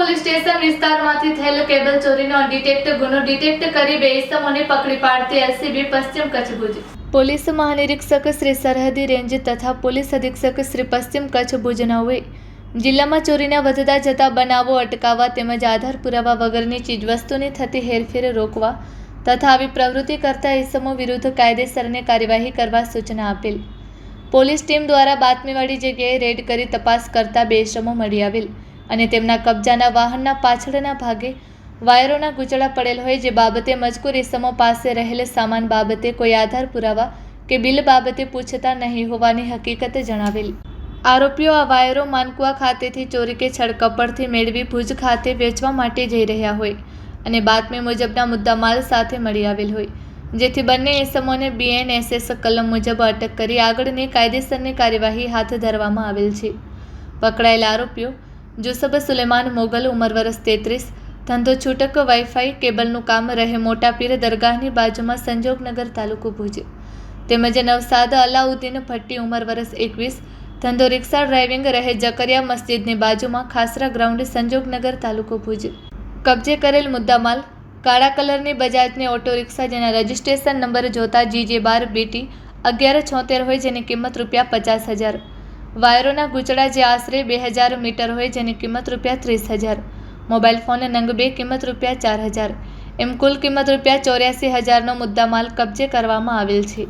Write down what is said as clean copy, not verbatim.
Police station વિસ્તારમાંથી થયેલ cable ચોરીનો અનડિટેક્ટ ગુનો ડિટેક્ટ કરી 2 ઇસમોને પકડી પાડતી એલસીબી પશ્ચિમ કચ્છ ભુજ. પોલીસ મહાનિરીક્ષક શ્રી સરહદી રેન્જ તથા પોલીસ અધિક્ષક શ્રી પશ્ચિમ કચ્છ ભુજનાઓએ જિલ્લામાં ચોરીના વધતા જતા બનાવો અટકાવવા તેમજ આધાર પુરાવા વગરની ચીજવસ્તુની થતી હેરફેર રોકવા તથા આવી પ્રવૃત્તિ કરતા ઇસમો વિરુદ્ધ કાયદેસરની કાર્યવાહી કરવા સૂચના આપેલ. પોલીસ ટીમ દ્વારા બાતમીવાળી જગ્યાએ રેડ કરી તપાસ કરતા 2 ઇસમો મળી આવેલ અને તેમના કબજાના વાહનના પાછળના ભાગે વાયરોના ગૂંચળા પડેલ હોય, જે બાબતે મજકૂર ઇસમો પાસે રહેલ સામાન બાબતે કોઈ આધાર પુરાવા કે બિલ બાબતે પૂછતા નહીં હોવાની હકીકત જણાવેલ. આરોપીઓ આ વાયરો માનકુવા ખાતેથી ચોરી કે છળકપટથી મેળવી ભુજ ખાતે વેચવા માટે જઈ રહ્યા હોય અને બાતમી મુજબના મુદ્દામાલ સાથે મળી આવેલ હોય, જેથી બંને ઇસમોને BNSS કલમ મુજબ અટક કરી આગળની કાયદેસરની કાર્યવાહી હાથ ધરવામાં આવેલ છે. પકડાયેલા આરોપીઓ જુસબ સુલેમાન મોગલ, ઉંમર વર્ષ 33, ધંધો છૂટક વાઈફાઈ કેબલનું કામ, રહે મોટા પીર દરગાહની બાજુમાં સંજોગનગર, તાલુકો ભુજ, તેમજ નવસાદ અલાઉદ્દીન ભટ્ટી, ઉંમર વર્ષ 21, ધંધો રિક્ષા ડ્રાઇવિંગ, રહે જકરિયા મસ્જિદની બાજુમાં ખાસરા ગ્રાઉન્ડ, સંજોગનગર, તાલુકો ભુજ. કબજે કરેલ મુદ્દામાલ કાળા કલરની બજાજની ઓટો રિક્ષા, જેના રજિસ્ટ્રેશન નંબર જોતા GJ12BT 1176 હોય, જેની કિંમત ₹50,000. વાયરોના ગૂંચળા જે આશરે 2000 મીટર હોય, જેની કિંમત ₹30,000. મોબાઈલ ફોન નંગ 2 કિંમત ₹4,000. એમ કુલ કિંમત ₹84,000નો મુદ્દામાલ કબજે કરવામાં આવેલ છે.